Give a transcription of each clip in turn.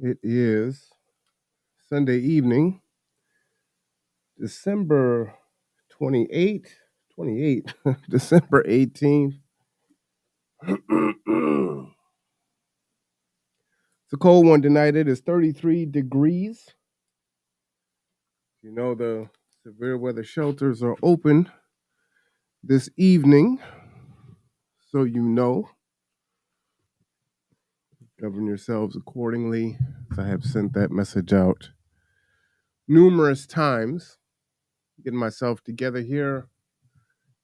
It is Sunday evening, December 28th, 28, December 18th. It's a cold one tonight. It is 33 degrees. You know, the severe weather shelters are open this evening. So you know, govern yourselves accordingly. I have sent that message out numerous times, getting myself together here.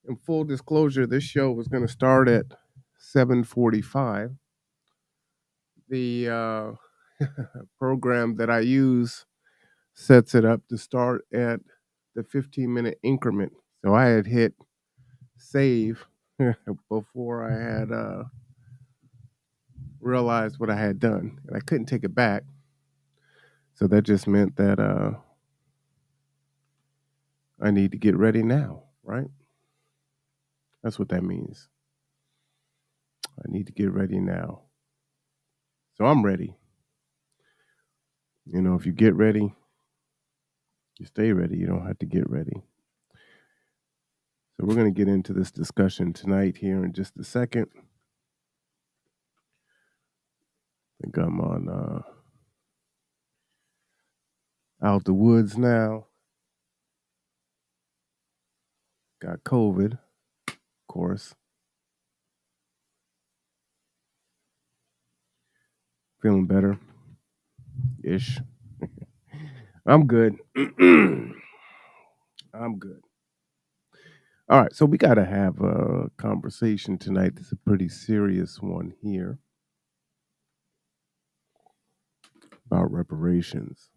In full disclosure, this show was going to start at 7:45. The program that I use sets it up to start at the 15-minute increment. So I had hit save before I had realized what I had done, and I couldn't take it back. So that just meant that I need to get ready now, right? That's what that means. I need to get ready now. So I'm ready. You know, if you get ready, you stay ready. You don't have to get ready. So we're going to get into this discussion tonight here in just a second. I think I'm on out the woods now. Got COVID, of course. Feeling better ish. I'm good. I'm good. All right, so we got to have a conversation tonight. It's a pretty serious one here about reparations.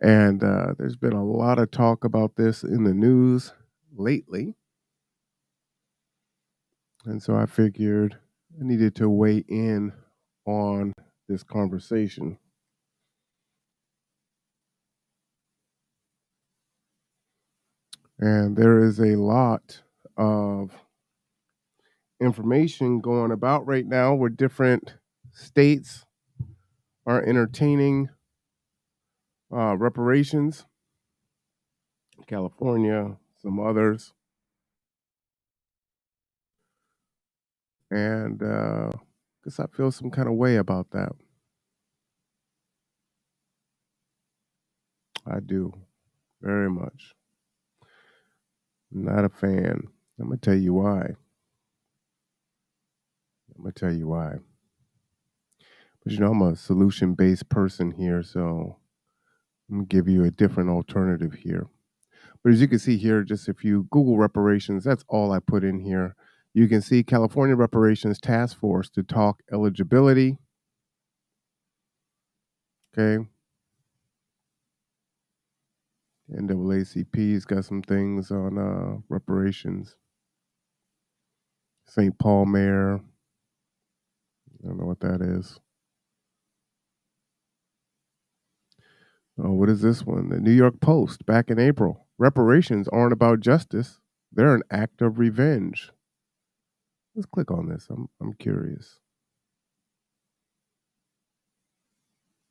And there's been a lot of talk about this in the news lately. And so I figured I needed to weigh in on this conversation. And there is a lot of information going about right now where different states are entertaining reparations. California, some others. And I guess I feel some kind of way about that. I do, very much. Not a fan. I'm going to tell you why. But I'm a solution based person here, so I'm going to give you a different alternative here. But as you can see here, just if you Google reparations, that's all I put in here. You can see California Reparations Task Force to talk eligibility. Okay. NAACP's got some things on reparations. St. Paul Mayor. I don't know what that is. Oh, what is this one? The New York Post back in April. Reparations aren't about justice. They're an act of revenge. Let's click on this. I'm curious.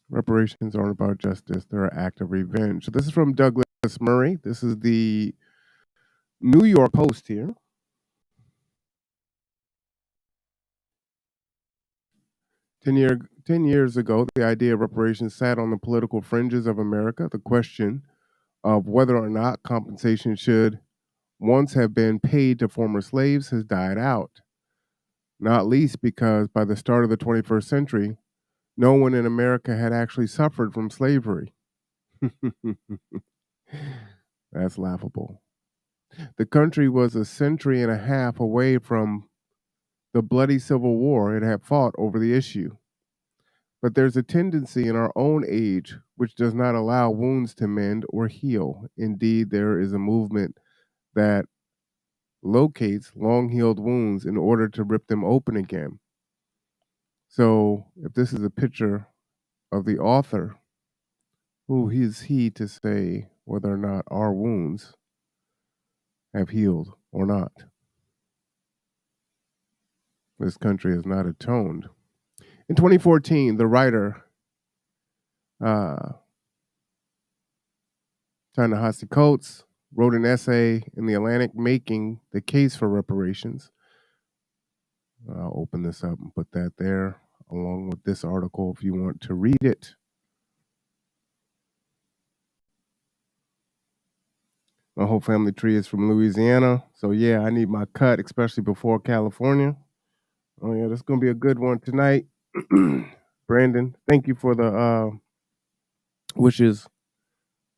Reparations aren't about justice. They're an act of revenge. So this is from Douglas Murray. This is the New York Post here. 10 years ago, the idea of reparations sat on the political fringes of America. The question of whether or not compensation should once have been paid to former slaves has died out, not least because by the start of the 21st century, no one in America had actually suffered from slavery. That's laughable. The country was a century and a half away from the bloody civil war it had fought over the issue. But there's a tendency in our own age which does not allow wounds to mend or heal. Indeed, there is a movement that locates long healed wounds in order to rip them open again. So, if this is a picture of the author, who is he to say whether or not our wounds have healed or not? This country has not atoned. In 2014, the writer uh, Ta-Nehisi Coates wrote an essay in The Atlantic making the case for reparations. I'll open this up and put that there along with this article if you want to read it. My whole family tree is from Louisiana. So, yeah, I need my cut, especially before California. Oh, yeah, this is going to be a good one tonight. Brandon, thank you for the wishes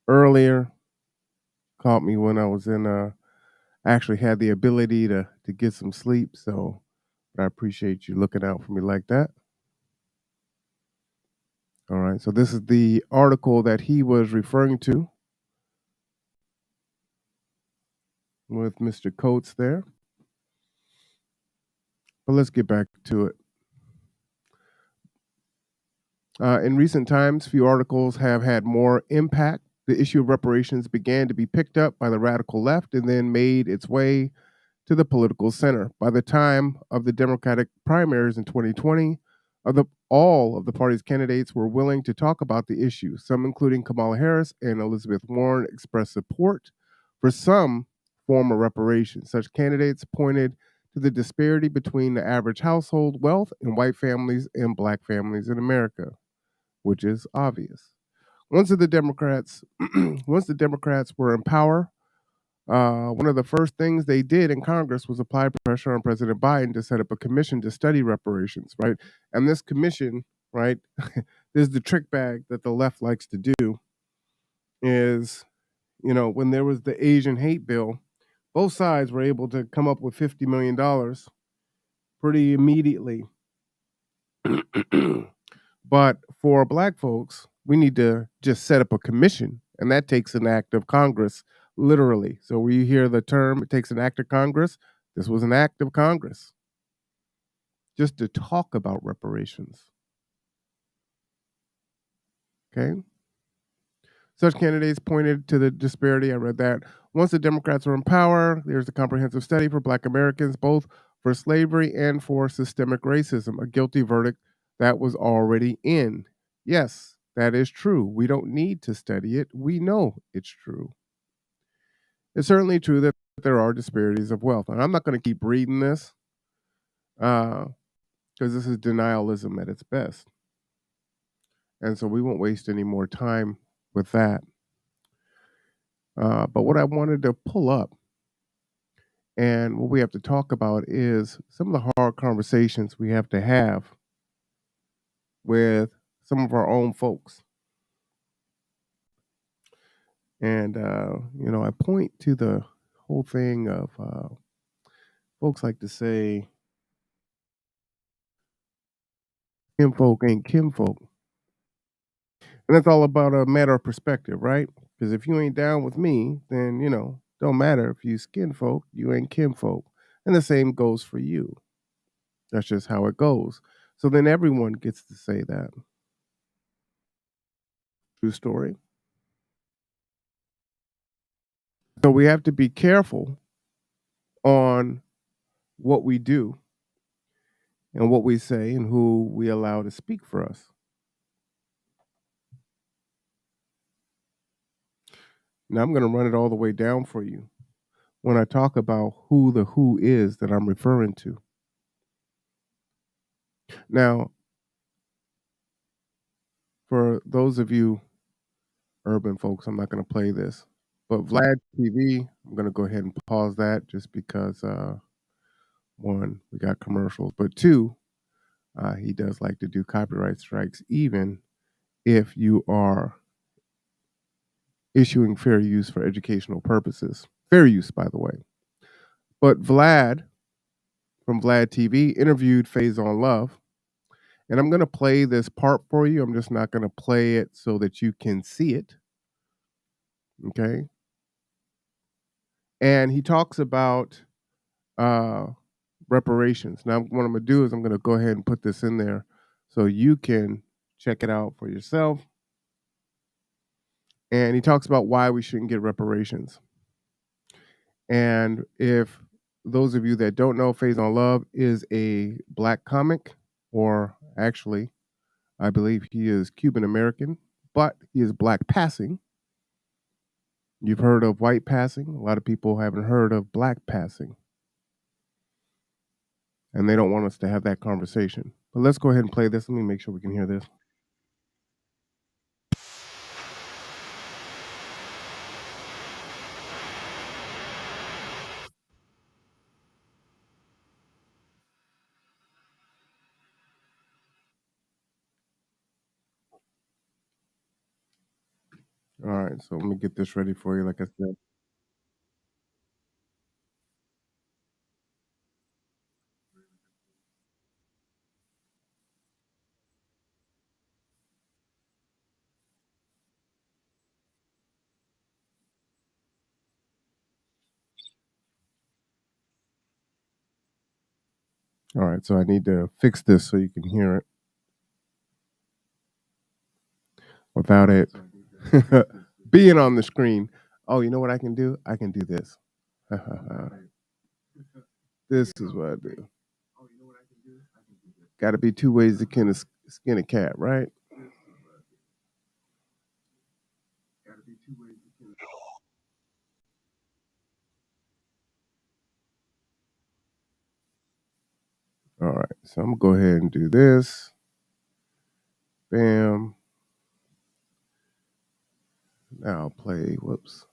earlier. Caught me when I was in, actually had the ability to get some sleep. So, I appreciate you looking out for me like that. All right. So, this is the article that he was referring to with Mr. Coates there. But let's get back to it. In recent times, few articles have had more impact. The issue of reparations began to be picked up by the radical left and then made its way to the political center. By the time of the Democratic primaries in 2020, all of the party's candidates were willing to talk about the issue. Some, including Kamala Harris and Elizabeth Warren, expressed support for some form of reparations. Such candidates pointed to the disparity between the average household wealth in white families and black families in America, which is obvious. Once the Democrats, once the Democrats were in power, one of the first things they did in Congress was apply pressure on President Biden to set up a commission to study reparations, right? And this commission, right, this is the trick bag that the left likes to do. Is, when there was the Asian hate bill, both sides were able to come up with $50 million pretty immediately. But for black folks, we need to just set up a commission, and that takes an act of Congress, literally. So when you hear the term, it takes an act of Congress, this was an act of Congress just to talk about reparations. Okay? Such candidates pointed to the disparity. I read that. Once the Democrats were in power, there's a comprehensive study for black Americans, both for slavery and for systemic racism, a guilty verdict that was already in. Yes, that is true. We don't need to study it. We know it's true. It's certainly true that there are disparities of wealth. And I'm not going to keep reading this because this is denialism at its best. And so we won't waste any more time with that. But what I wanted to pull up and what we have to talk about is some of the hard conversations we have to have with some of our own folks. And, I point to the whole thing of folks like to say, kinfolk ain't kinfolk. And that's all about a matter of perspective, right? Because if you ain't down with me, then, don't matter if you skin folk, you ain't kinfolk. And the same goes for you. That's just how it goes. So then everyone gets to say that. True story. So we have to be careful on what we do and what we say and who we allow to speak for us. Now I'm going to run it all the way down for you when I talk about who the who is that I'm referring to. Now, for those of you urban folks, I'm not going to play this, but Vlad TV, I'm going to go ahead and pause that just because, one, we got commercials, but two, he does like to do copyright strikes, even if you are issuing fair use for educational purposes. Fair use, by the way. But Vlad from Vlad TV interviewed Faison Love. And I'm going to play this part for you. I'm just not going to play it so that you can see it. Okay. And he talks about reparations. Now, what I'm going to do is I'm going to go ahead and put this in there so you can check it out for yourself. And he talks about why we shouldn't get reparations. And if those of you that don't know, Faison Love is a black comic, or Actually, I believe he is Cuban American, but he is black passing. You've heard of white passing. A lot of people haven't heard of black passing, and they don't want us to have that conversation. But let's go ahead and play this. Let me make sure we can hear this. All right, so let me get this ready for you. Like I said, all right, so I need to fix this so you can hear it without it being on the screen. Oh, you know what I can do? I can do this. This is what I do. Got to be two ways to skin a cat, right? All right, so I'm gonna go ahead and do this. Bam. Now I'll play. Whoops.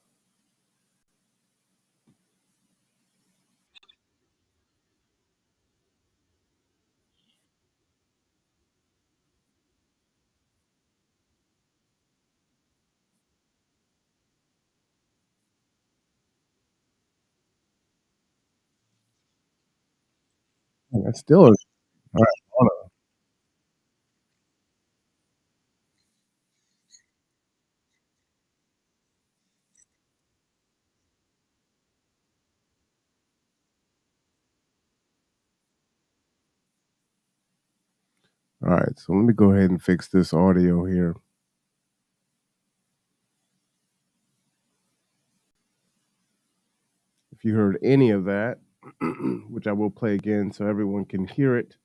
That still is. All right, hold on. All right, so let me go ahead and fix this audio here. If you heard any of that, which I will play again so everyone can hear it,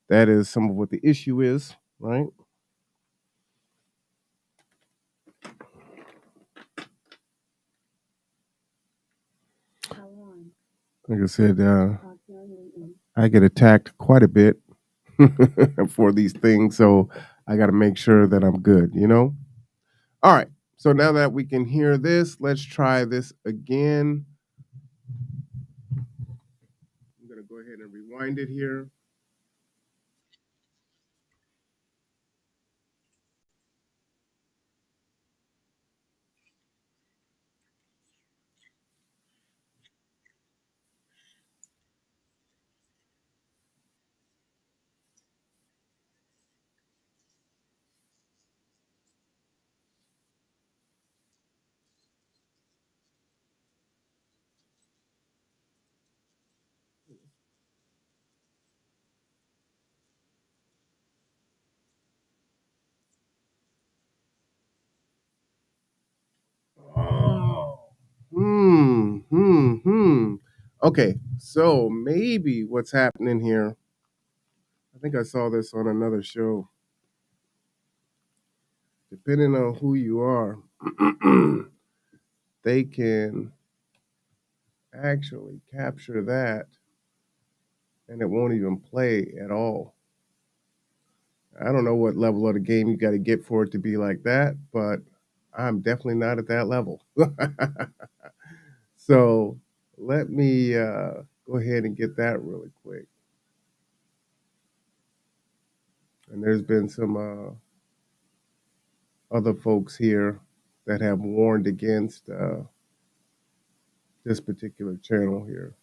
that is some of what the issue is, right? Like I said, I get attacked quite a bit for these things, so I got to make sure that I'm good, you know? All right, so now that we can hear this, let's try this again. I'm going to go ahead and rewind it here. Oh. Hmm. Okay, so maybe what's happening here, I think I saw this on another show. Depending on who you are, they can actually capture that and it won't even play at all. I don't know what level of the game you got to get for it to be like that, but I'm definitely not at that level. So let me go ahead and get that really quick. And there's been some other folks here that have warned against this particular channel here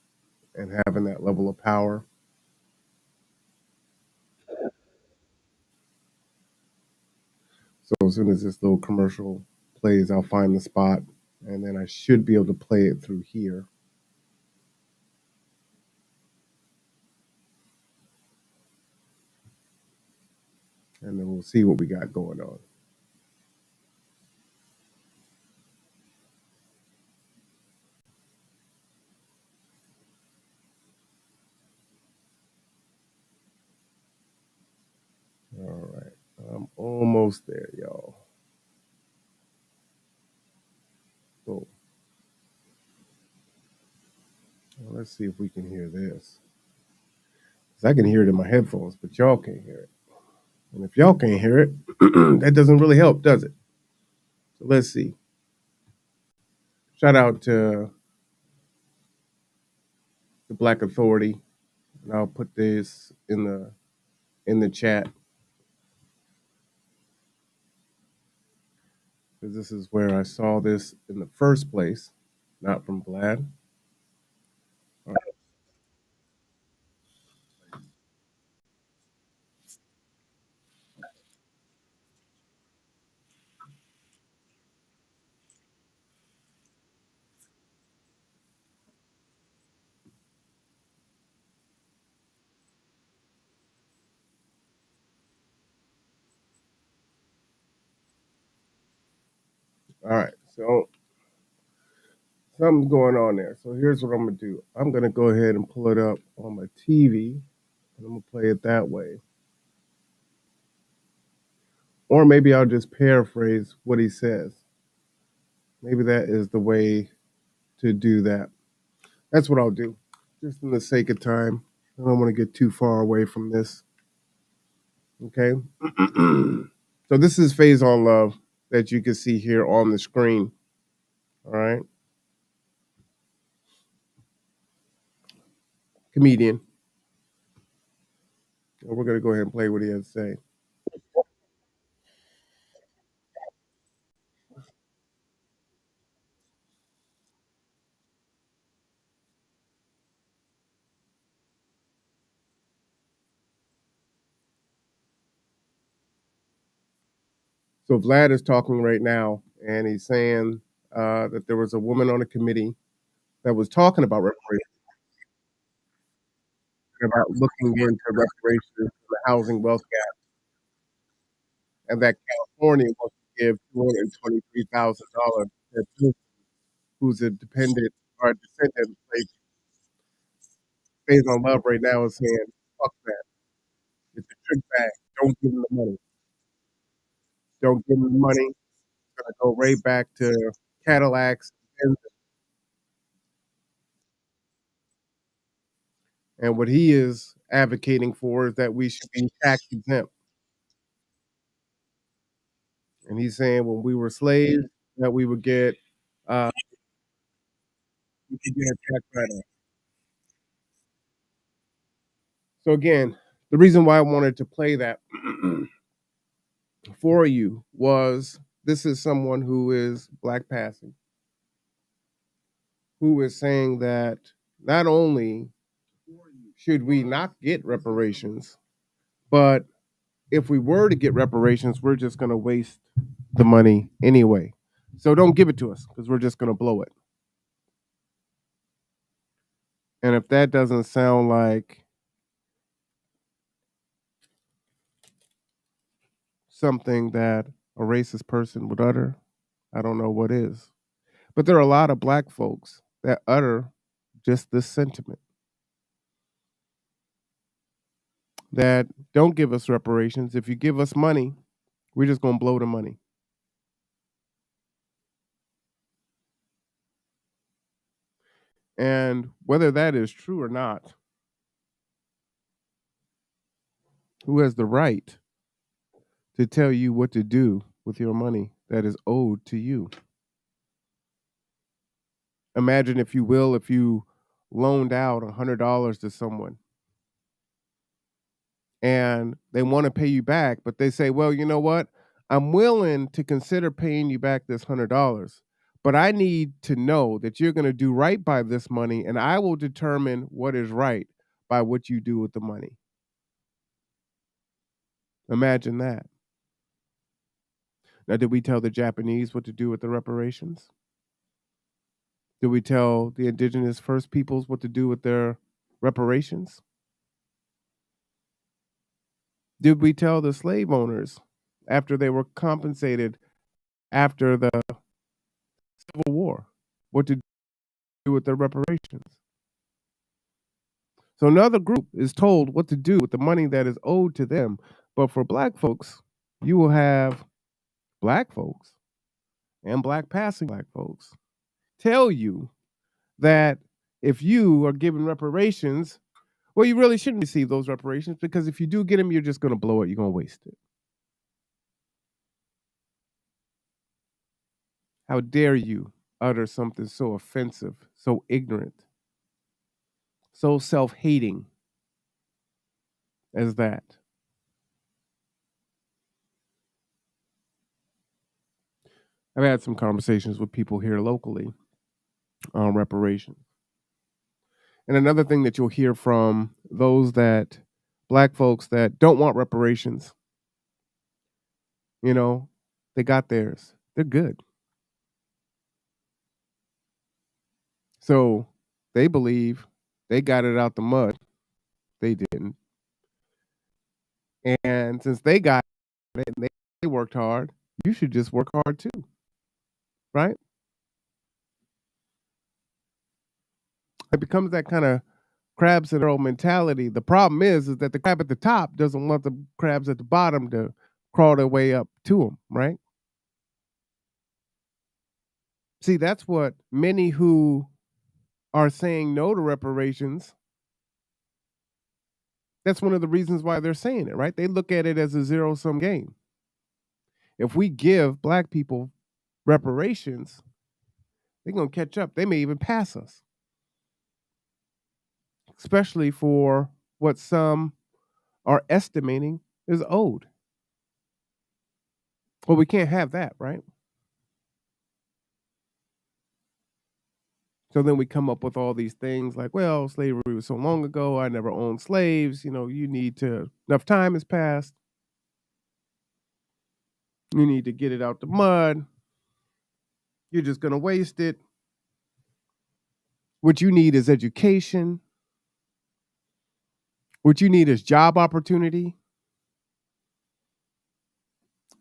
and having that level of power. So as soon as this little commercial plays, I'll find the spot and then I should be able to play it through here. And then we'll see what we got going on. almost there, y'all. So well, let's see if we can hear this. 'Cause I can hear it in my headphones, but y'all can't hear it. And if y'all can't hear it, that doesn't really help, does it? So let's see. Shout out to the Black Authority, and I'll put this in the chat because this is where I saw this in the first place, not from Vlad. All right. All right. So something's going on there. So here's what I'm gonna do. I'm gonna go ahead and pull it up on my TV, and I'm gonna play it that way. Or maybe I'll just paraphrase what he says. Maybe that is the way to do that. That's what I'll do. Just in the sake of time. I don't want to get too far away from this. Okay. So this is Phase on Love that you can see here on the screen. All right. Comedian. And we're going to go ahead and play what he has to say. So Vlad is talking right now, and he's saying that there was a woman on a committee that was talking about reparations, about looking into reparations for the housing wealth gap, and that California wants to give $223,000 to a person who's a dependent or a descendant of slave. Phase on Love right now is saying, fuck that. It's a trick bag. Don't give them the money. Don't give them the money. It's gonna go right back to Cadillacs. And what he is advocating for is that we should be tax exempt. And he's saying when we were slaves, that we would get uh, we could get a tax write-off. So again, the reason why I wanted to play that for you was this is someone who is black passing, who is saying that not only should we not get reparations, but if we were to get reparations, we're just going to waste the money anyway. So don't give it to us because we're just going to blow it. And if that doesn't sound like something that a racist person would utter, I don't know what is. But there are a lot of black folks that utter just this sentiment that don't give us reparations. If you give us money, we're just going to blow the money. And whether that is true or not, who has the right to tell you what to do with your money that is owed to you? Imagine, if you will, if you loaned out $100 to someone and they want to pay you back, but they say, well, you know what? I'm willing to consider paying you back this $100, but I need to know that you're going to do right by this money, and I will determine what is right by what you do with the money. Imagine that. Now, did we tell the Japanese what to do with the reparations? Did we tell the indigenous first peoples what to do with their reparations? Did we tell the slave owners after they were compensated after the Civil War what to do with their reparations? So another group is told what to do with the money that is owed to them. But for black folks, you will have black folks and black passing black folks tell you that if you are given reparations, well, you really shouldn't receive those reparations because if you do get them, you're just going to blow it. You're going to waste it. How dare you utter something so offensive, so ignorant, so self hating as that? I've had some conversations with people here locally on reparations. And another thing that you'll hear from those that black folks that don't want reparations, you know, they got theirs. They're good. So they believe they got it out the mud. They didn't. And since they got it and they worked hard, you should just work hard too, right? It becomes that kind of crabs in a barrel mentality. The problem is that the crab at the top doesn't want the crabs at the bottom to crawl their way up to them, right? See, that's what many who are saying no to reparations, that's one of the reasons why they're saying it, right? They look at it as a zero sum game. If we give black people reparations, they're going to catch up. They may even pass us, especially for what some are estimating is owed. Well, we can't have that, right? So then we come up with all these things like, well, slavery was so long ago. I never owned slaves. You know, you need to, enough time has passed. You need to get it out the mud. You're just going to waste it. What you need is education. What you need is job opportunity,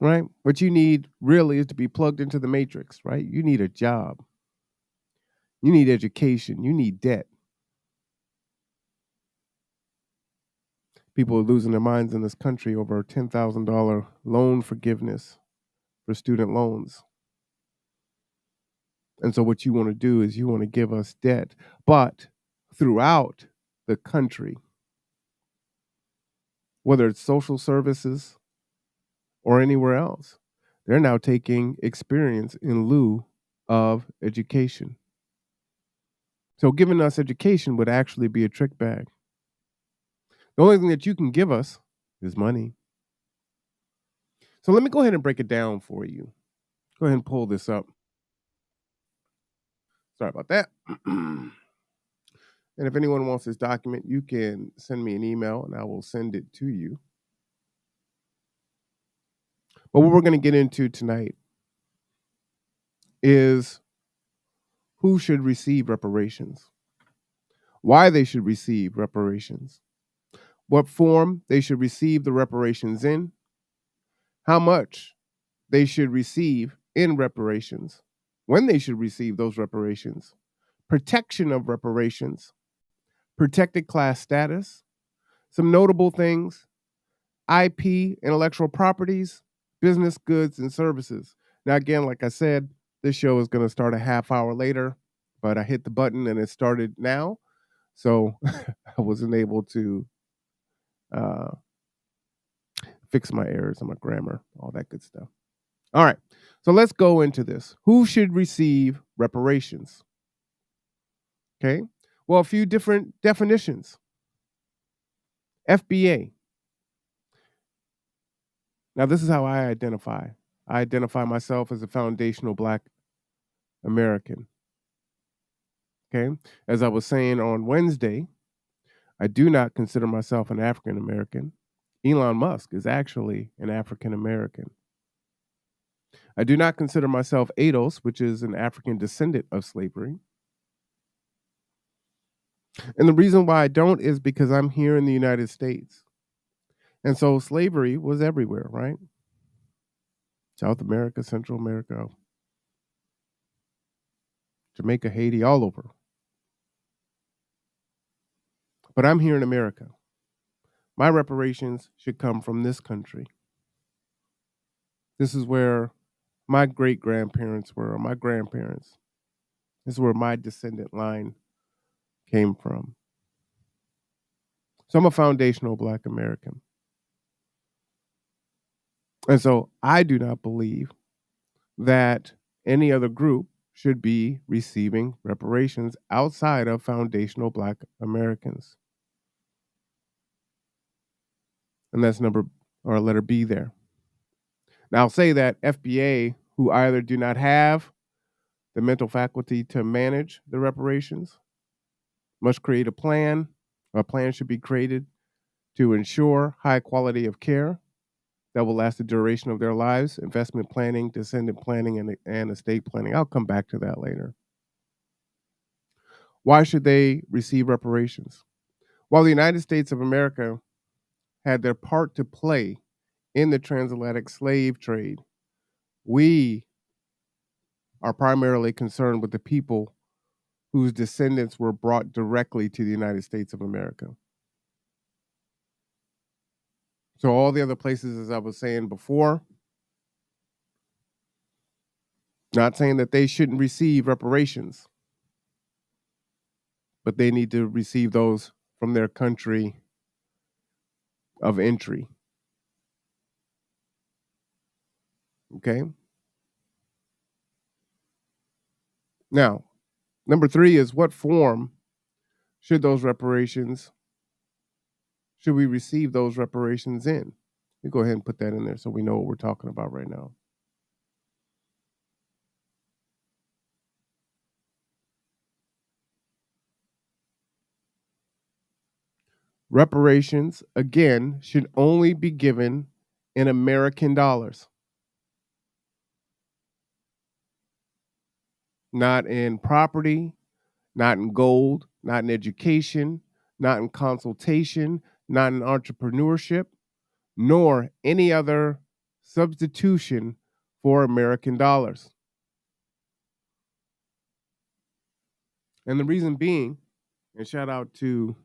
right? What you need really is to be plugged into the matrix, right? You need a job. You need education. You need debt. People are losing their minds in this country over $10,000 loan forgiveness for student loans. And so what you want to do is you want to give us debt, but throughout the country, whether it's social services or anywhere else, they're now taking experience in lieu of education. So giving us education would actually be a trick bag. The only thing that you can give us is money. So let me go ahead and break it down for you. Go ahead and pull this up. Sorry about that. And if anyone wants this document, you can send me an email and I will send it to you. But what we're going to get into tonight is who should receive reparations, why they should receive reparations, what form they should receive the reparations in, how much they should receive in reparations, when they should receive those reparations, protection of reparations, protected class status, some notable things, IP, intellectual properties, business goods and services. Now, again, like I said, this show is going to start a half hour later, but I hit the button and it started now. So I wasn't able to uh, fix my errors and my grammar, all that good stuff. All right. So let's go into this. Who should receive reparations? Okay. Well, a few different definitions. FBA. Now, this is how I identify. I identify myself as a foundational Black American. Okay. As I was saying on Wednesday, I do not consider myself an African American. Elon Musk is actually an African American. I do not consider myself ADOS, which is an African descendant of slavery. And the reason why I don't is because I'm here in the United States. And so slavery was everywhere, right? South America, Central America, Jamaica, Haiti, all over. But I'm here in America. My reparations should come from this country. This is where my great grandparents were, or my grandparents. This is where my descendant line came from. So I'm a foundational Black American. And so I do not believe that any other group should be receiving reparations outside of foundational Black Americans. And that's number or letter B there. Now, I'll say that FBA, who either do not have the mental faculty to manage the reparations, must create a plan. A plan should be created to ensure high quality of care that will last the duration of their lives, investment planning, descendant planning, and estate planning. I'll come back to that later. Why should they receive reparations? While the United States of America had their part to play in the transatlantic slave trade, we are primarily concerned with the people whose descendants were brought directly to the United States of America. So, all the other places, as I was saying before, not saying that they shouldn't receive reparations, but they need to receive those from their country of entry. Okay? Now, number 3 is what form should we receive those reparations in? Let me go ahead and put that in there so we know what we're talking about right now. Reparations, again, should only be given in American dollars, not in property, not in gold, not in education, not in consultation, not in entrepreneurship, nor any other substitution for American dollars. And the reason being, and shout out to,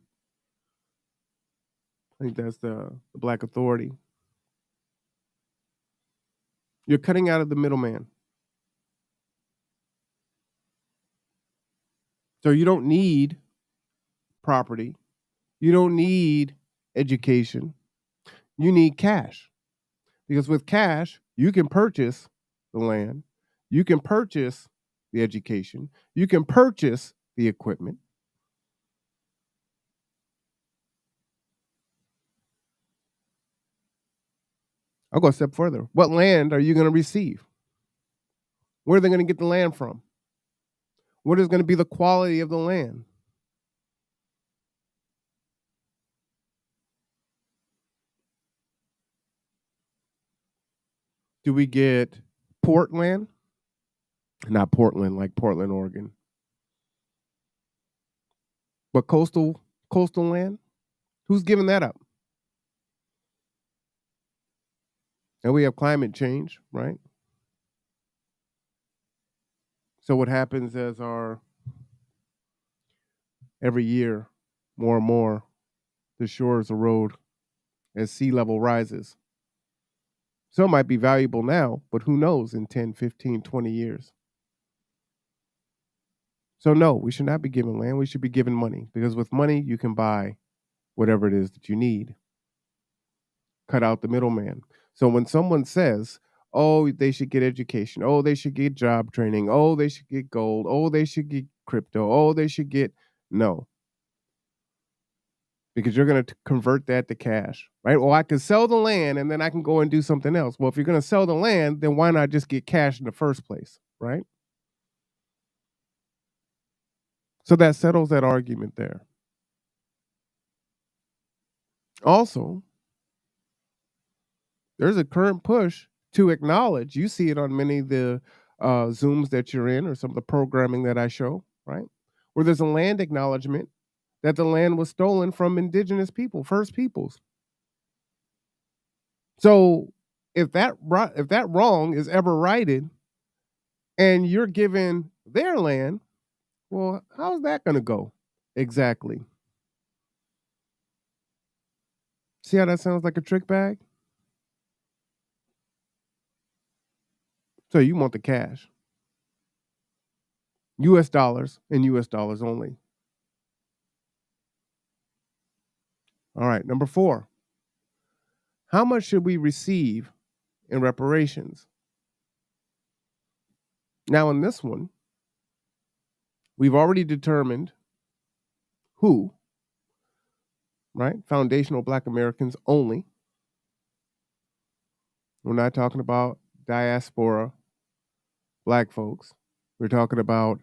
I think that's the Black Authority, you're cutting out of the middleman. So you don't need property, you don't need education, you need cash. Because with cash, you can purchase the land, you can purchase the education, you can purchase the equipment. I'll go a step further. What land are you going to receive? Where are they going to get the land from? What is going to be the quality of the land? Do we get port land? Not Portland, like Portland, Oregon. But coastal land? Who's giving that up? And we have climate change, right? So what happens as every year, more and more, the shores erode as sea level rises. So it might be valuable now, but who knows in 10, 15, 20 years. So no, we should not be given land. We should be given money, because with money, you can buy whatever it is that you need. Cut out the middleman. So when someone says, oh, they should get education, oh, they should get job training, oh, they should get gold, oh, they should get crypto, oh, they should get, no. Because you're going to convert that to cash, right? Well, I can sell the land and then I can go and do something else. Well, if you're going to sell the land, then why not just get cash in the first place, right? So that settles that argument there. Also, there's a current push to acknowledge, you see it on many of the Zooms that you're in or some of the programming that I show, right? Where there's a land acknowledgement that the land was stolen from indigenous people, First Peoples. So if that wrong is ever righted and you're given their land, well, how's that going to go? Exactly. See how that sounds like a trick bag? So you want the cash. US dollars and US dollars only. All right, number 4. How much should we receive in reparations? Now, in this one, we've already determined who, right? Foundational Black Americans only. We're not talking about diaspora Black folks. We're talking about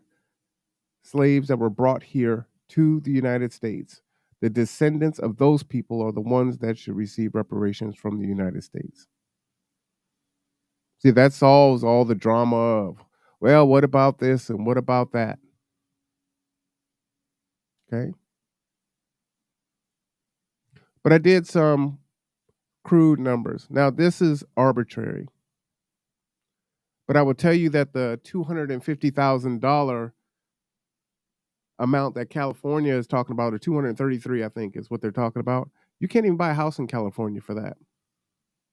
slaves that were brought here to the United States. The descendants of those people are the ones that should receive reparations from the United States. See, that solves all the drama of, well, what about this and what about that? Okay. But I did some crude numbers. Now, this is arbitrary, but I will tell you that the $250,000 amount that California is talking about, or 233, I think, is what they're talking about. You can't even buy a house in California for that.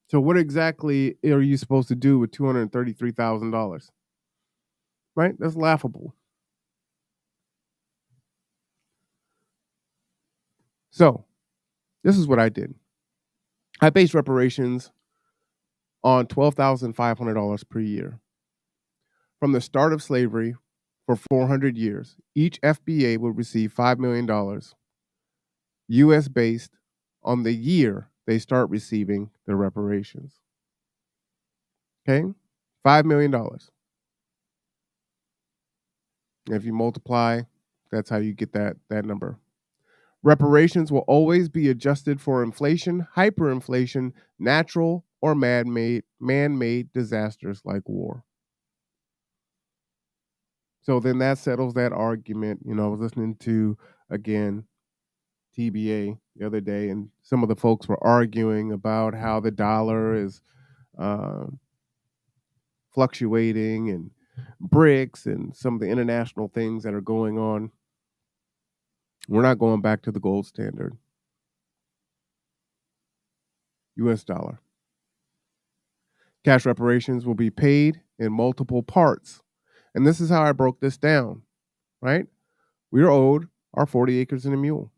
So, what exactly are you supposed to do with $233,000? Right? That's laughable. So, this is what I did. I based reparations on $12,500 per year. From the start of slavery for 400 years, each FBA would receive $5 million, US based on the year they start receiving the reparations. Okay? $5 million. If you multiply, that's how you get that number. Reparations will always be adjusted for inflation, hyperinflation, natural or man-made disasters like war. So then that settles that argument. You know, I was listening to, again, TBA the other day, and some of the folks were arguing about how the dollar is fluctuating, and BRICS and some of the international things that are going on. We're not going back to the gold standard. US dollar. Cash reparations will be paid in multiple parts. And this is how I broke this down, right? We are owed our 40 acres and a mule.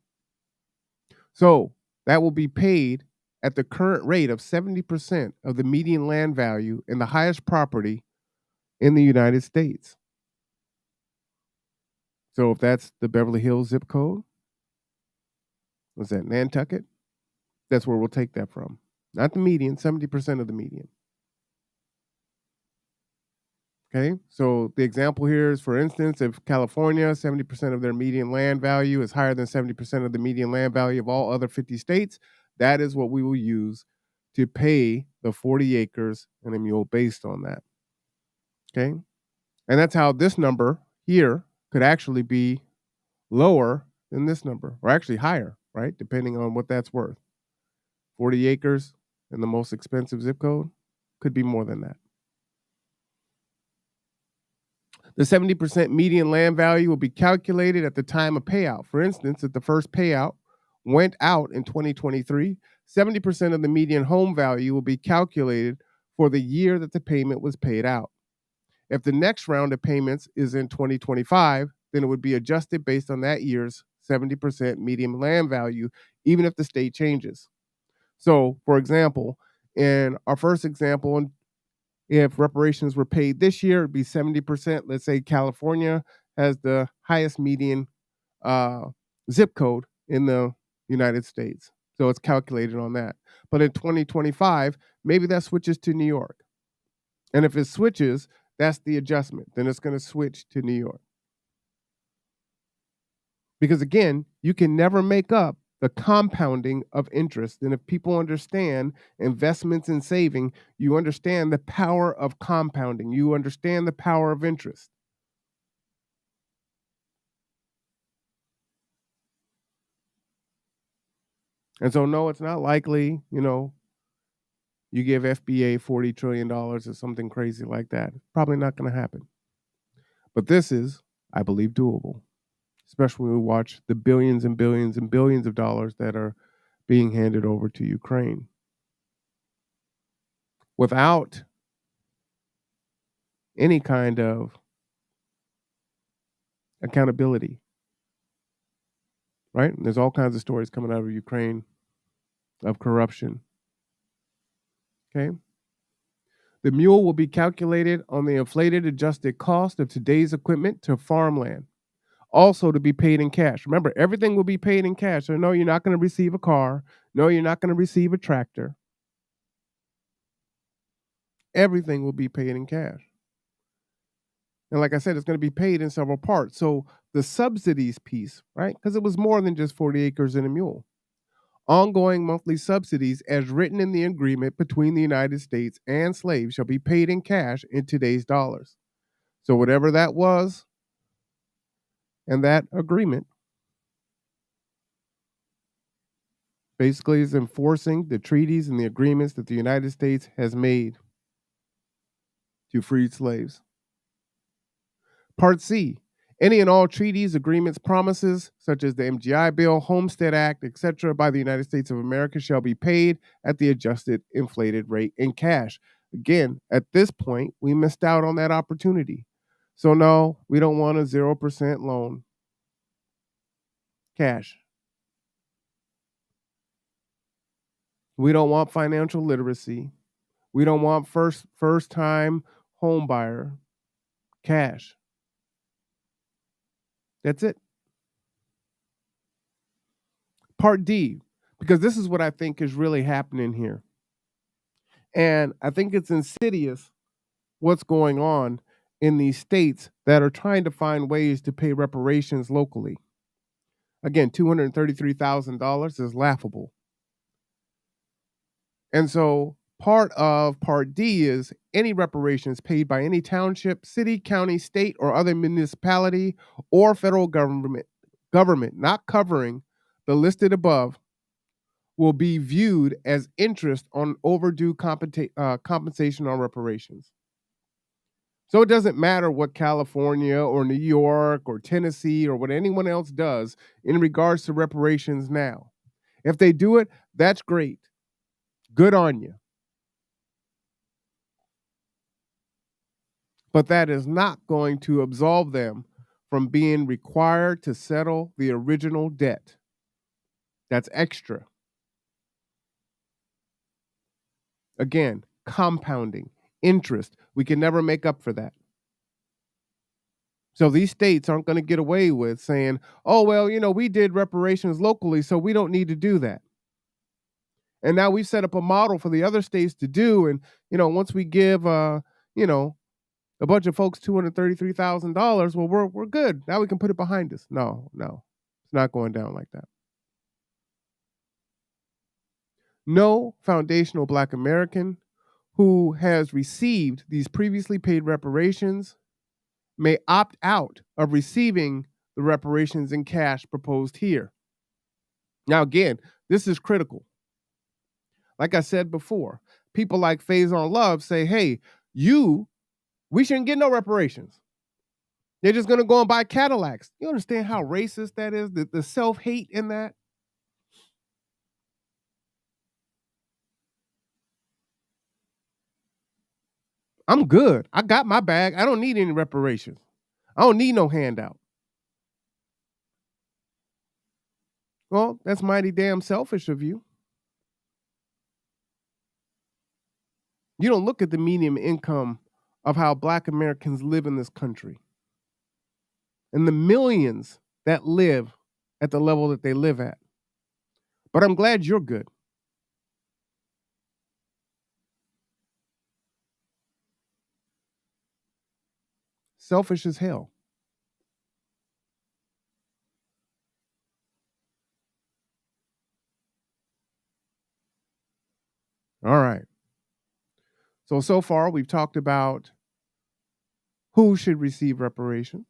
So that will be paid at the current rate of 70% of the median land value in the highest property in the United States. So if that's the Beverly Hills zip code, was that Nantucket? That's where we'll take that from. Not the median, 70% of the median. Okay, so the example here is, for instance, if California, 70% of their median land value is higher than 70% of the median land value of all other 50 states, that is what we will use to pay the 40 acres and a mule based on that. Okay, and that's how this number here could actually be lower than this number, or actually higher, right? Depending on what that's worth. 40 acres in the most expensive zip code could be more than that. The 70% median land value will be calculated at the time of payout. For instance, if the first payout went out in 2023, 70% of the median home value will be calculated for the year that the payment was paid out. If the next round of payments is in 2025, then it would be adjusted based on that year's 70% median land value, even if the state changes. So, for example, in our first example, if reparations were paid this year, it'd be 70%. Let's say California has the highest median zip code in the United States. So it's calculated on that. But in 2025, maybe that switches to New York. And if it switches, that's the adjustment. Then it's going to switch to New York. Because again, you can never make up the compounding of interest. And if people understand investments and saving, you understand the power of compounding. You understand the power of interest. And so, no, it's not likely, you give FBA $40 trillion or something crazy like that. It's probably not going to happen. But this is, I believe, doable, especially when we watch the billions and billions and billions of dollars that are being handed over to Ukraine. Without any kind of accountability, right? There's all kinds of stories coming out of Ukraine of corruption. Okay. The mule will be calculated on the inflated adjusted cost of today's equipment to farmland, also to be paid in cash. Remember, everything will be paid in cash. So, no, you're not going to receive a car. No, you're not going to receive a tractor. Everything will be paid in cash. And like I said, it's going to be paid in several parts. So, the subsidies piece, right? Because it was more than just 40 acres and a mule. Ongoing monthly subsidies, as written in the agreement between the United States and slaves, shall be paid in cash in today's dollars. So, whatever that was, and that agreement basically is enforcing the treaties and the agreements that the United States has made to freed slaves. Part C. Any and all treaties, agreements, promises, such as the MGI Bill, Homestead Act, etc., by the United States of America shall be paid at the adjusted inflated rate in cash. Again, at this point, we missed out on that opportunity. So, no, we don't want a 0% loan. Cash. We don't want financial literacy. We don't want first time home buyer. Cash. That's it. Part D, because this is what I think is really happening here. And I think it's insidious what's going on in these states that are trying to find ways to pay reparations locally. Again, $233,000 is laughable. And so part of Part D is any reparations paid by any township, city, county, state, or other municipality or federal government not covering the listed above will be viewed as interest on overdue compensation on reparations. So it doesn't matter what California or New York or Tennessee or what anyone else does in regards to reparations now. If they do it, that's great. Good on you. But that is not going to absolve them from being required to settle the original debt. That's extra. Again, compounding, interest. We can never make up for that. So these states aren't going to get away with saying, oh, well, we did reparations locally, so we don't need to do that. And now we've set up a model for the other states to do. And, once we give, a bunch of folks $233,000, well, we're good. Now we can put it behind us. No, it's not going down like that. No foundational Black American who has received these previously paid reparations may opt out of receiving the reparations in cash proposed here. Now, again, this is critical. Like I said before, people like Faison Love say, hey, we shouldn't get no reparations. They're just going to go and buy Cadillacs. You understand how racist that is? The self-hate in that? I'm good. I got my bag. I don't need any reparations. I don't need no handout. Well, that's mighty damn selfish of you. You don't look at the median income of how Black Americans live in this country and the millions that live at the level that they live at. But I'm glad you're good. Selfish as hell. All right. So far we've talked about who should receive reparations,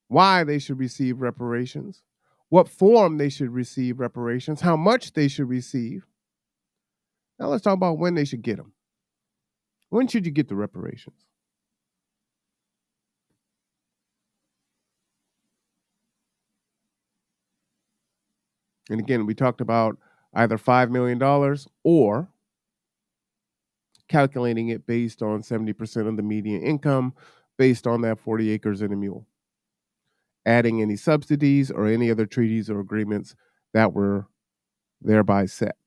why they should receive reparations, what form they should receive reparations, how much they should receive. Now let's talk about when they should get them. When should you get the reparations? And again, we talked about either $5 million or calculating it based on 70% of the median income, based on that 40 acres and a mule, adding any subsidies or any other treaties or agreements that were thereby set.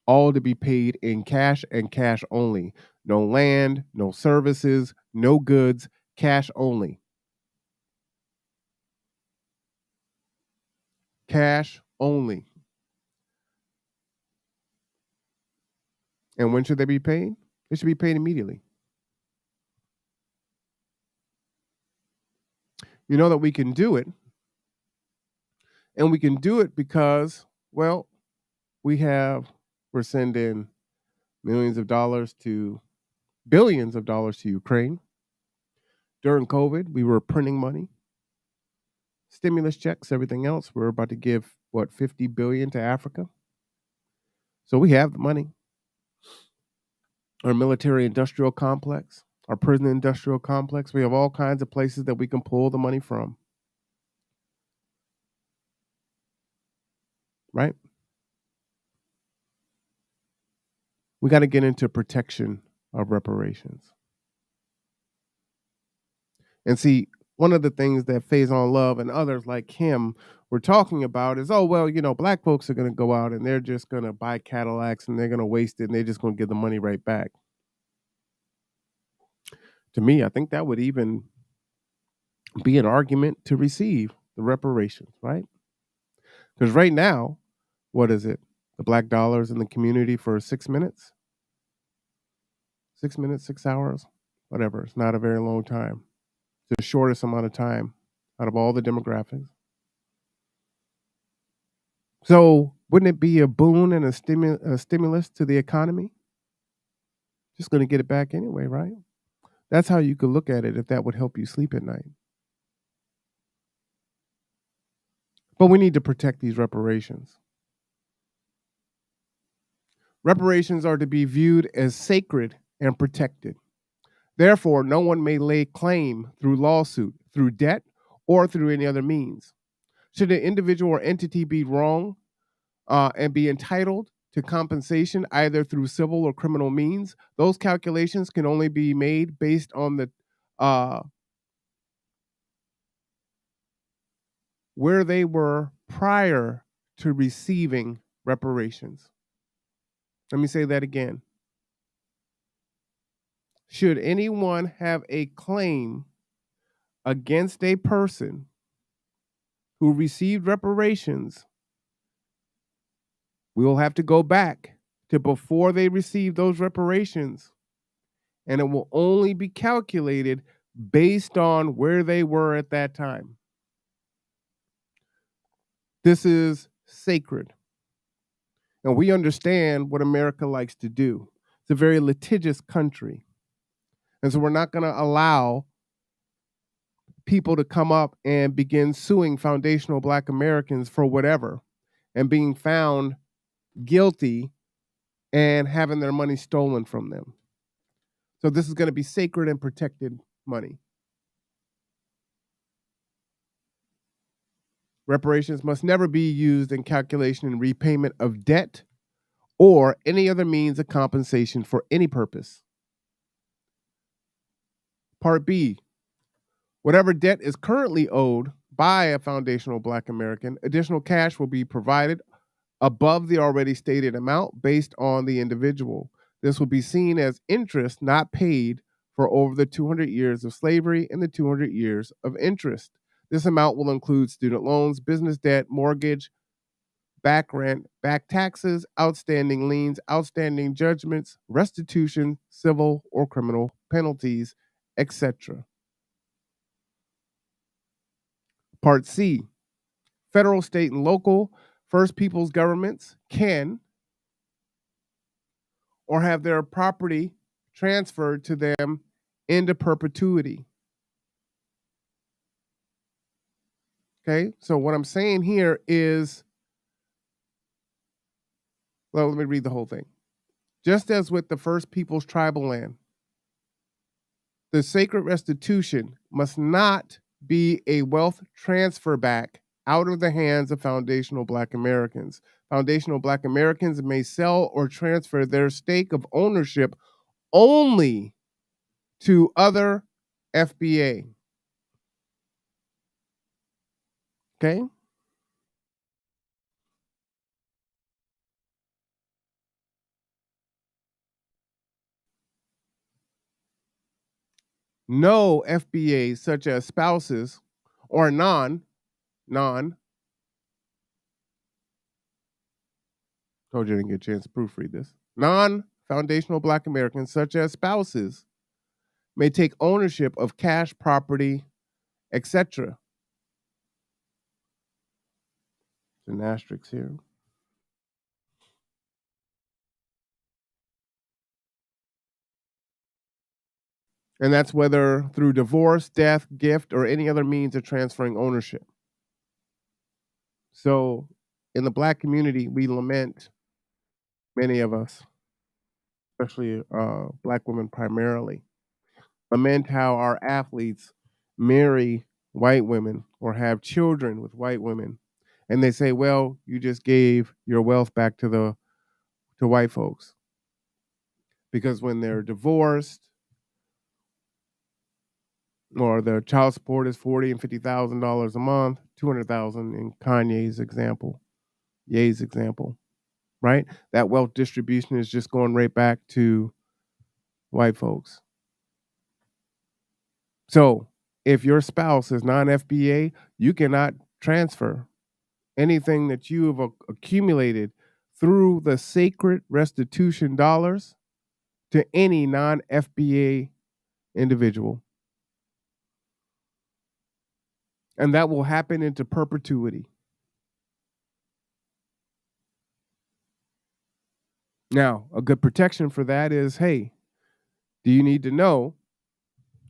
All to be paid in cash and cash only. No land, no services, no goods, cash only. Cash only. And when should they be paid? They should be paid immediately. You know that we can do it. And we can do it because, well, we're sending millions of dollars to billions of dollars to Ukraine. During COVID, we were printing money, stimulus checks, everything else. We're about to give, 50 billion to Africa. So we have the money. Our military industrial complex, our prison industrial complex, we have all kinds of places that we can pull the money from. Right? We got to get into protection of reparations. And see, one of the things that Faison Love and others like him were talking about is, black folks are going to go out and they're just going to buy Cadillacs and they're going to waste it and they're just going to give the money right back. To me, I think that would even be an argument to receive the reparations, right? Because right now, what is it? The black dollars in the community for 6 minutes? 6 minutes, 6 hours, whatever. It's not a very long time. It's the shortest amount of time out of all the demographics. So wouldn't it be a boon and a stimulus to the economy? Just going to get it back anyway, right? That's how you could look at it if that would help you sleep at night. But we need to protect these reparations. Reparations are to be viewed as sacred and protected. Therefore, no one may lay claim through lawsuit, through debt, or through any other means. Should an individual or entity be wrong and be entitled to compensation either through civil or criminal means, those calculations can only be made based on the where they were prior to receiving reparations. Let me say that again. Should anyone have a claim against a person who received reparations, we will have to go back to before they received those reparations, and it will only be calculated based on where they were at that time. This is sacred. And we understand what America likes to do. It's a very litigious country. And so we're not going to allow people to come up and begin suing foundational Black Americans for whatever and being found guilty and having their money stolen from them. So this is going to be sacred and protected money. Reparations must never be used in calculation and repayment of debt or any other means of compensation for any purpose. Part B, whatever debt is currently owed by a foundational Black American, additional cash will be provided above the already stated amount based on the individual. This will be seen as interest not paid for over the 200 years of slavery and the 200 years of interest. This amount will include student loans, business debt, mortgage, back rent, back taxes, outstanding liens, outstanding judgments, restitution, civil or criminal penalties, etc. Part C, federal, state, and local First Peoples governments can or have their property transferred to them into perpetuity. Okay, so what I'm saying here is, well, let me read the whole thing. Just as with the First Peoples tribal land, the sacred restitution must not be a wealth transfer back out of the hands of foundational Black Americans. Foundational Black Americans may sell or transfer their stake of ownership only to other FBA. Okay? No FBAs such as spouses or non, told you I didn't get a chance to proofread this. Non foundational Black Americans such as spouses may take ownership of cash, property, etc. An asterisk here. And that's whether through divorce, death, gift, or any other means of transferring ownership. So in the Black community, we lament, many of us, especially Black women primarily, lament how our athletes marry white women or have children with white women. And they say, well, you just gave your wealth back to white folks. Because when they're divorced or their child support is $40,000 and $50,000 a month, 200,000 in Kanye's example, Ye's example, right? That wealth distribution is just going right back to white folks. So if your spouse is non-FBA, you cannot transfer anything that you have accumulated through the sacred restitution dollars to any non-FBA individual. And that will happen into perpetuity. Now, a good protection for that is, hey, do you need to know?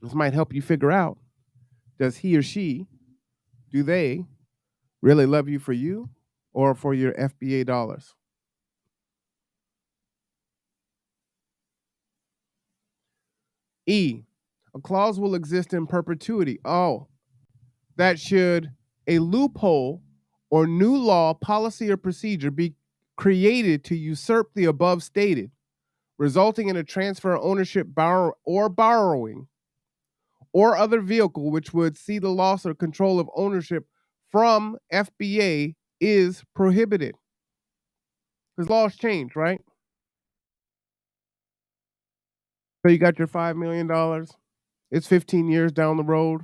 This might help you figure out, does he or she, do they really love you for you or for your FBA dollars? E, a clause will exist in perpetuity. Oh, that should a loophole or new law, policy, or procedure be created to usurp the above stated, resulting in a transfer of ownership borrowing or other vehicle which would see the loss or control of ownership from FBA is prohibited. Because laws change, right? So you got your $5 million. It's 15 years down the road.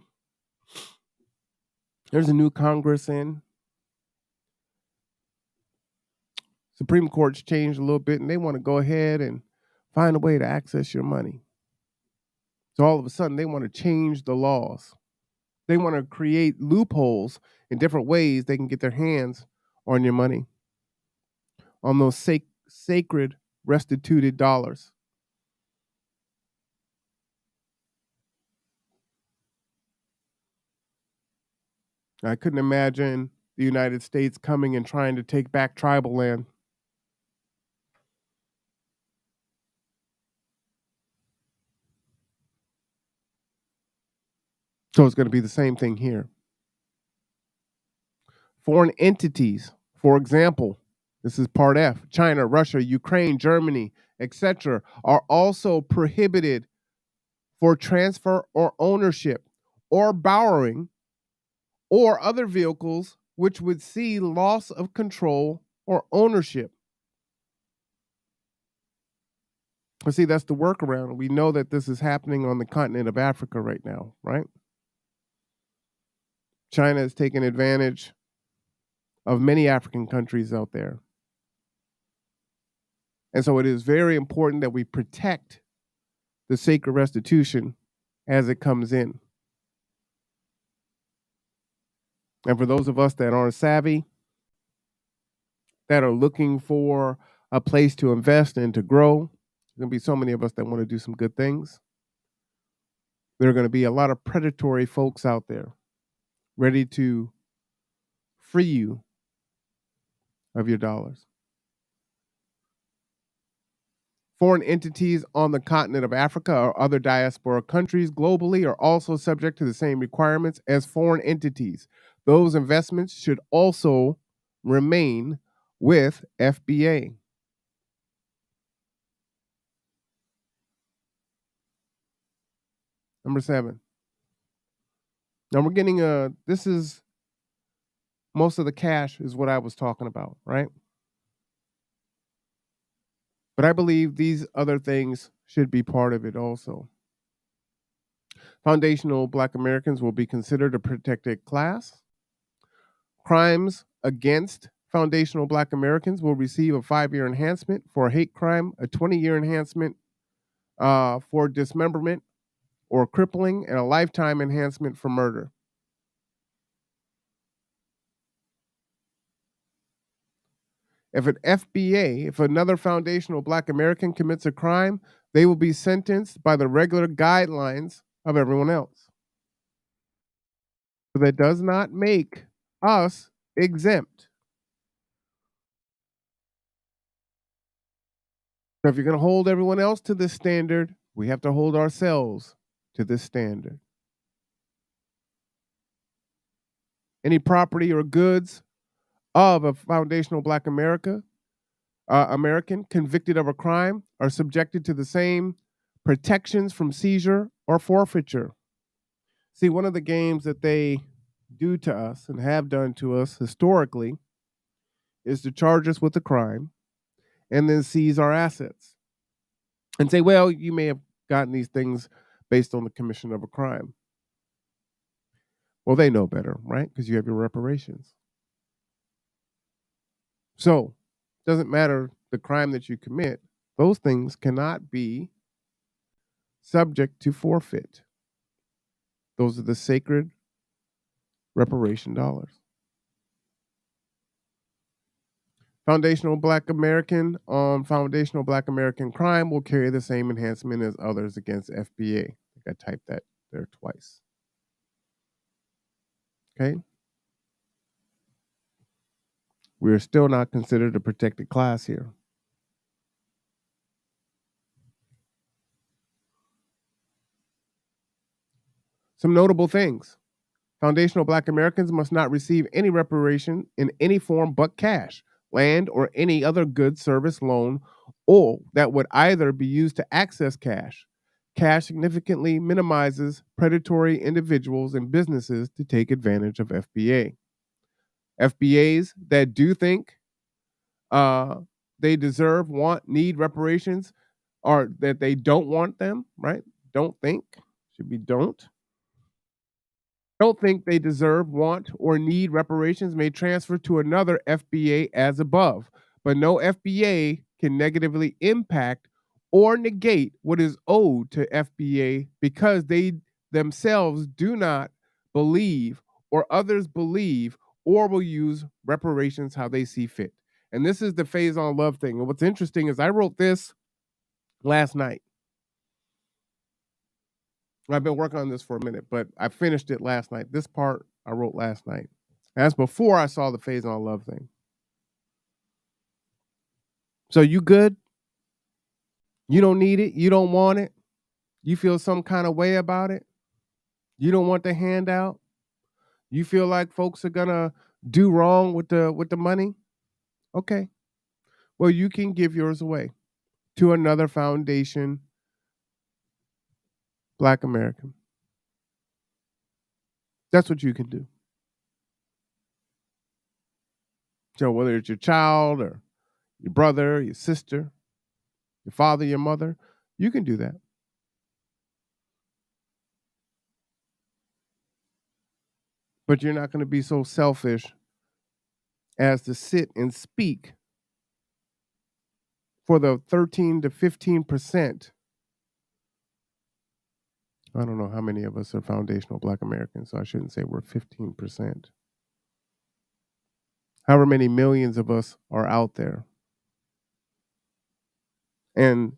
There's a new Congress in. Supreme Court's changed a little bit, and they want to go ahead and find a way to access your money. So all of a sudden, they want to change the laws. They want to create loopholes in different ways they can get their hands on your money, on those sacred restituted dollars. I couldn't imagine the United States coming and trying to take back tribal land. So it's going to be the same thing here. Foreign entities, for example, this is part F, China, Russia, Ukraine, Germany, etc., are also prohibited for transfer or ownership or borrowing or other vehicles which would see loss of control or ownership. But see, that's the workaround. We know that this is happening on the continent of Africa right now, right? China is taking advantage of many African countries out there. And so it is very important that we protect the sacred restitution as it comes in. And for those of us that aren't savvy, that are looking for a place to invest and to grow, there's going to be so many of us that want to do some good things. There are going to be a lot of predatory folks out there ready to free you of your dollars. Foreign entities on the continent of Africa or other diaspora countries globally are also subject to the same requirements as foreign entities. Those investments should also remain with FBA. Number 7. Now we're getting this is most of the cash is what I was talking about, right? But I believe these other things should be part of it also. Foundational Black Americans will be considered a protected class. Crimes against foundational Black Americans will receive a 5-year enhancement for a hate crime, a 20-year enhancement for dismemberment or crippling, and a lifetime enhancement for murder. If an FBA, if another foundational Black American commits a crime, they will be sentenced by the regular guidelines of everyone else. So that does not make us exempt. So if you're going to hold everyone else to this standard, we have to hold ourselves to this standard. Any property or goods of a foundational Black American convicted of a crime are subjected to the same protections from seizure or forfeiture. See, one of the games that they do to us and have done to us historically is to charge us with a crime and then seize our assets and say, well, you may have gotten these things based on the commission of a crime. Well, they know better, right? Because you have your reparations. So, it doesn't matter the crime that you commit, those things cannot be subject to forfeit. Those are the sacred reparation dollars. Foundational Black American on foundational Black American crime will carry the same enhancement as others against FBA. I think I typed that there twice. Okay. We are still not considered a protected class here. Some notable things. Foundational Black Americans must not receive any reparation in any form but cash, land, or any other good, service, loan, or that would either be used to access cash. Cash significantly minimizes predatory individuals and businesses to take advantage of FBA. FBAs that do think they deserve, want, need reparations, or that they don't want them, right? Don't think, should be don't think they deserve, want, or need reparations may transfer to another FBA as above, but no FBA can negatively impact or negate what is owed to FBA because they themselves do not believe or others believe or will use reparations how they see fit. And this is the phase on love thing. And what's interesting is I wrote this last night. I've been working on this for a minute, but I finished it last night. This part I wrote last night. That's before I saw the phase on love thing. So you good? You don't need it? You don't want it? You feel some kind of way about it? You don't want the handout? You feel like folks are gonna do wrong with the money? Okay. Well, you can give yours away to another foundation, Black American. That's what you can do. So whether it's your child or your brother, your sister, your father, your mother, you can do that. But you're not going to be so selfish as to sit and speak for the 13 to 15%. I don't know how many of us are foundational Black Americans, so I shouldn't say we're 15%. However many millions of us are out there. And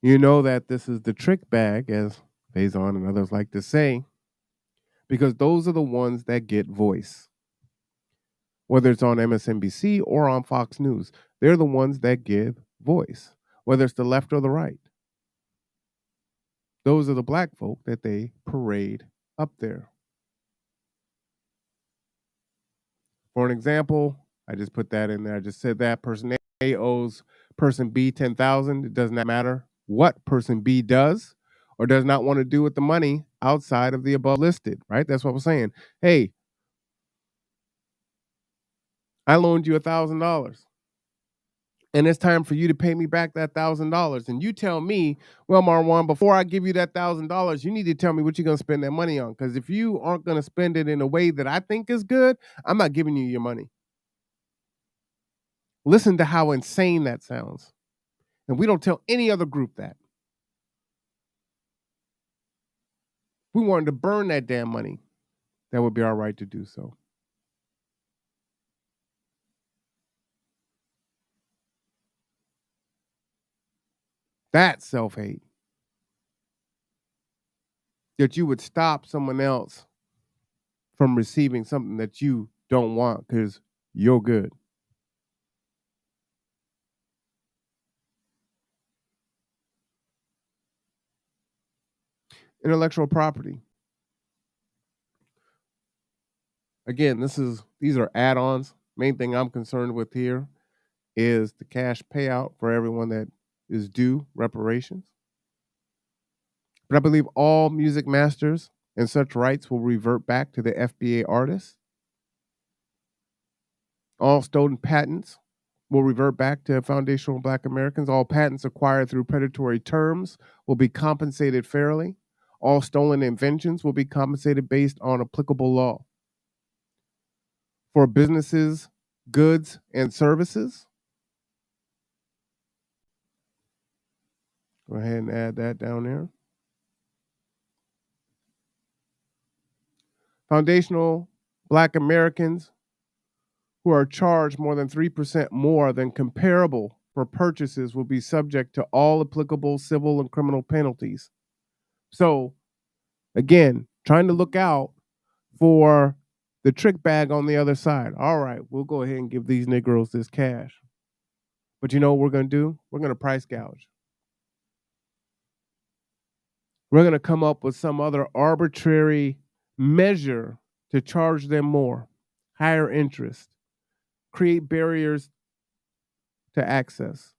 you know that this is the trick bag, as Faison and others like to say, because those are the ones that get voice. Whether it's on MSNBC or on Fox News, they're the ones that give voice, whether it's the left or the right. Those are the Black folk that they parade up there. For an example, I just put that in there. I just said that person A owes person B 10,000. It does not matter what person B does or does not want to do with the money. outside of the above listed, right? That's what we're saying. Hey, I loaned you $1,000 and it's time for you to pay me back that $1,000. And you tell me, well, Marwan, before I give you that $1,000, you need to tell me what you're going to spend that money on. Because if you aren't going to spend it in a way that I think is good, I'm not giving you your money. Listen to how insane that sounds. And we don't tell any other group that. If we wanted to burn that damn money, that would be our right to do so. That's self-hate. That you would stop someone else from receiving something that you don't want because you're good. Intellectual property. Again, these are add-ons. Main thing I'm concerned with here is the cash payout for everyone that is due reparations. But I believe all music masters and such rights will revert back to the FBA artists. All stolen patents will revert back to foundational Black Americans. All patents acquired through predatory terms will be compensated fairly. All stolen inventions will be compensated based on applicable law. For businesses, goods, and services, go ahead and add that down there. Foundational Black Americans who are charged more than 3% more than comparable for purchases will be subject to all applicable civil and criminal penalties. So, again, trying to look out for the trick bag on the other side. All right, we'll go ahead and give these Negroes this cash. But you know what we're going to do? We're going to price gouge. We're going to come up with some other arbitrary measure to charge them more, higher interest, create barriers to access.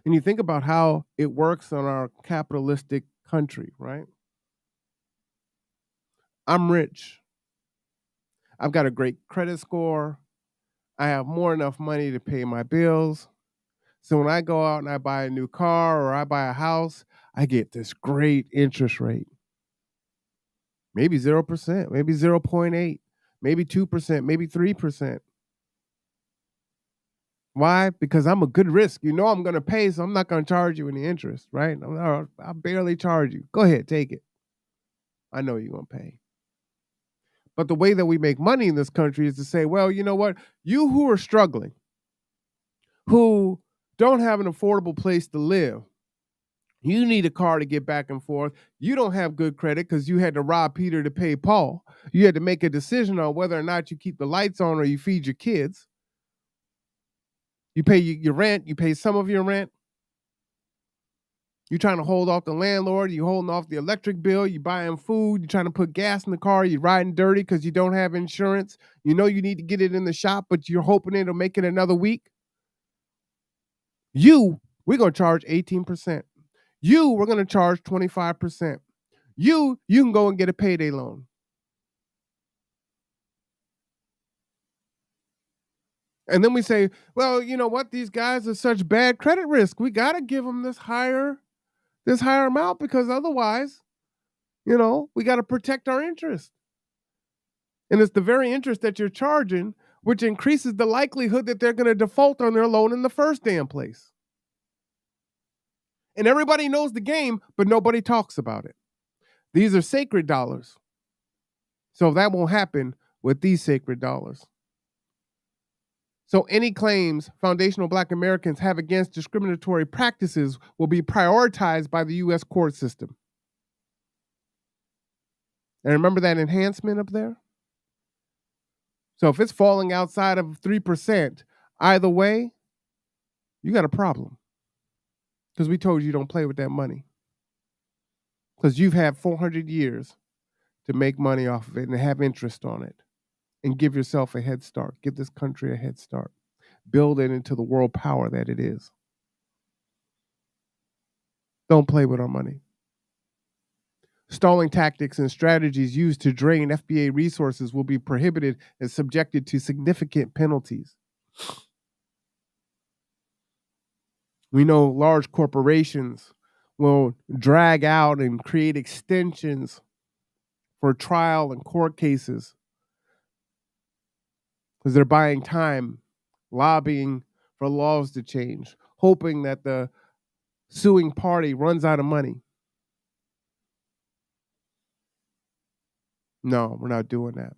And you think about how it works on our capitalistic country, right? I'm rich. I've got a great credit score. I have more enough money to pay my bills. So when I go out and I buy a new car or I buy a house, I get this great interest rate. Maybe 0%, maybe 0.8, maybe 2%, maybe 3%. Why? Because I'm a good risk. You know I'm going to pay, so I'm not going to charge you any interest, right? I'll barely charge you. Go ahead, take it. I know you're going to pay. But the way that we make money in this country is to say, well, you know what? You who are struggling, who don't have an affordable place to live, you need a car to get back and forth. You don't have good credit because you had to rob Peter to pay Paul. You had to make a decision on whether or not you keep the lights on or you feed your kids. You pay your rent. You pay some of your rent. You're trying to hold off the landlord. You're holding off the electric bill. You're buying food. You're trying to put gas in the car. You're riding dirty because you don't have insurance. You know you need to get it in the shop, but you're hoping it'll make it another week. We're going to charge 18%. We're going to charge 25%. You can go and get a payday loan. And then we say, well, you know what? These guys are such bad credit risk. We got to give them this higher amount because otherwise, we got to protect our interest. And it's the very interest that you're charging, which increases the likelihood that they're going to default on their loan in the first damn place. And everybody knows the game, but nobody talks about it. These are sacred dollars. So that won't happen with these sacred dollars. So any claims foundational Black Americans have against discriminatory practices will be prioritized by the U.S. court system. And remember that enhancement up there? So if it's falling outside of 3%, either way, you got a problem. Because we told you don't play with that money. Because you've had 400 years to make money off of it and have interest on it. And give yourself a head start. Give this country a head start. Build it into the world power that it is. Don't play with our money. Stalling tactics and strategies used to drain FBA resources will be prohibited and subjected to significant penalties. We know large corporations will drag out and create extensions for trial and court cases because they're buying time, lobbying for laws to change, hoping that the suing party runs out of money. No, we're not doing that.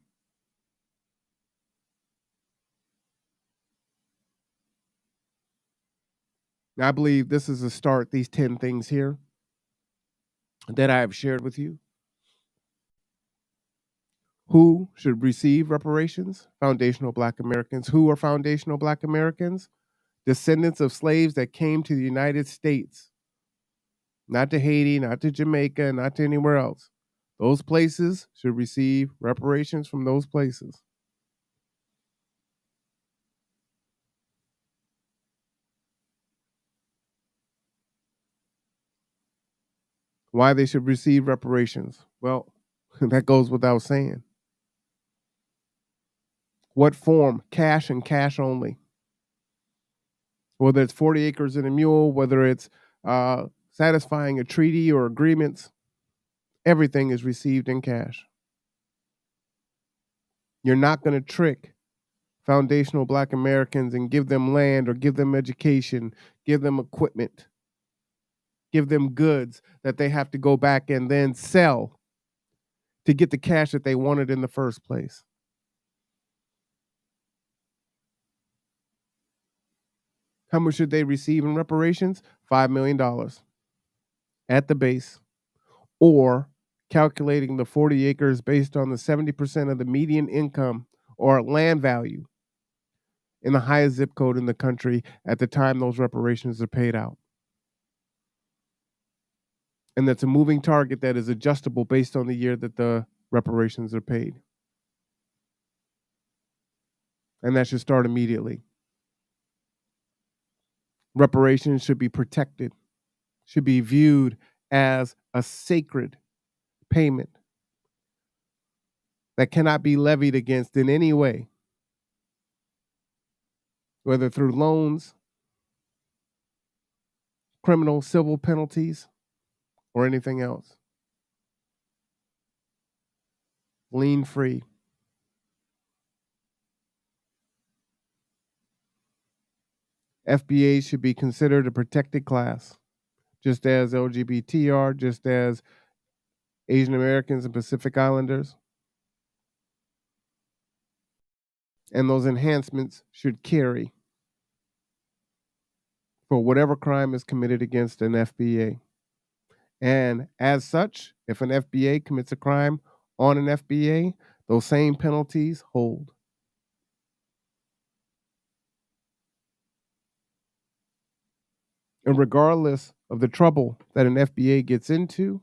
I believe this is a start, these 10 things here that I have shared with you. Who should receive reparations? Foundational Black Americans. Who are foundational Black Americans? Descendants of slaves that came to the United States, not to Haiti, not to Jamaica, not to anywhere else. Those places should receive reparations from those places. Why they should receive reparations? Well, that goes without saying. What form? Cash and cash only. Whether it's 40 acres and a mule, whether it's satisfying a treaty or agreements, everything is received in cash. You're not going to trick foundational Black Americans and give them land or give them education, give them equipment, give them goods that they have to go back and then sell to get the cash that they wanted in the first place. How much should they receive in reparations? $5 million at the base, or calculating the 40 acres based on the 70% of the median income or land value in the highest zip code in the country at the time those reparations are paid out. And that's a moving target that is adjustable based on the year that the reparations are paid. And that should start immediately. Reparations should be protected, should be viewed as a sacred payment that cannot be levied against in any way, whether through loans, criminal, civil penalties, or anything else. Lien free. FBAs should be considered a protected class, just as LGBT are, just as Asian Americans and Pacific Islanders. And those enhancements should carry for whatever crime is committed against an FBA. And as such, if an FBA commits a crime on an FBA, those same penalties hold. And regardless of the trouble that an FBA gets into,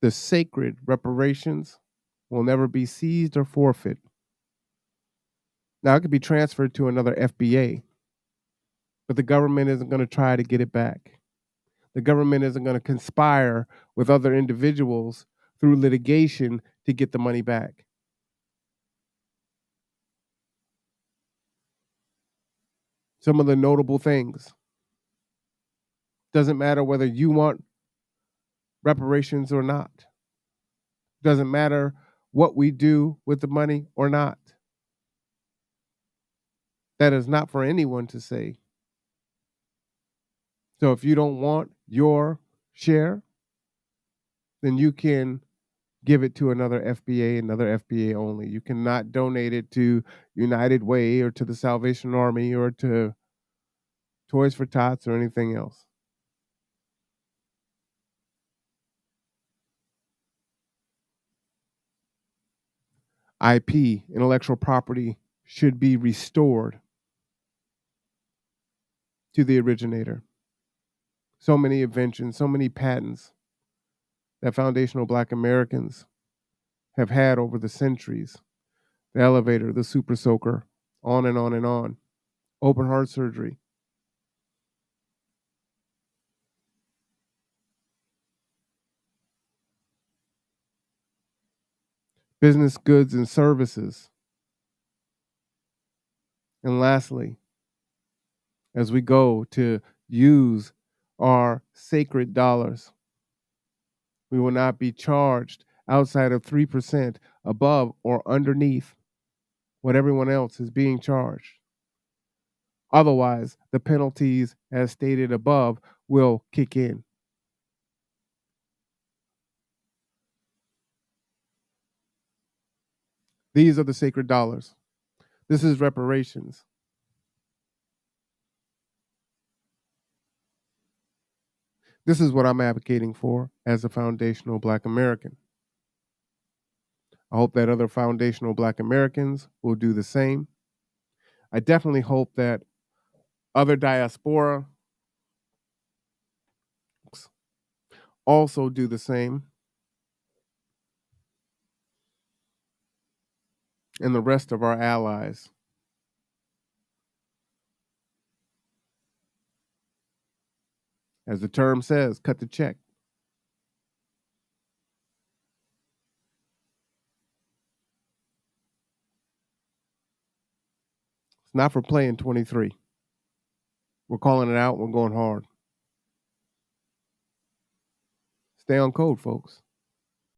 the sacred reparations will never be seized or forfeit. Now, it could be transferred to another FBA, but the government isn't going to try to get it back. The government isn't going to conspire with other individuals through litigation to get the money back. Some of the notable things. Doesn't matter whether you want reparations or not. Doesn't matter what we do with the money or not. That is not for anyone to say. So if you don't want your share, then you can give it to another FBA only. You cannot donate it to United Way or to the Salvation Army or to Toys for Tots or anything else. IP, intellectual property, should be restored to the originator. So many inventions, so many patents that foundational Black Americans have had over the centuries. The elevator, the super soaker, on and on and on. Open heart surgery. business goods and services. And lastly, as we go to use our sacred dollars, we will not be charged outside of 3% above or underneath what everyone else is being charged. Otherwise, the penalties, as stated above, will kick in. These are the sacred dollars. This is reparations. This is what I'm advocating for as a foundational Black American. I hope that other foundational Black Americans will do the same. I definitely hope that other diaspora also do the same, and the rest of our allies. As the term says, cut the check. It's not for playing 23. We're calling it out. We're going hard. Stay on code, folks.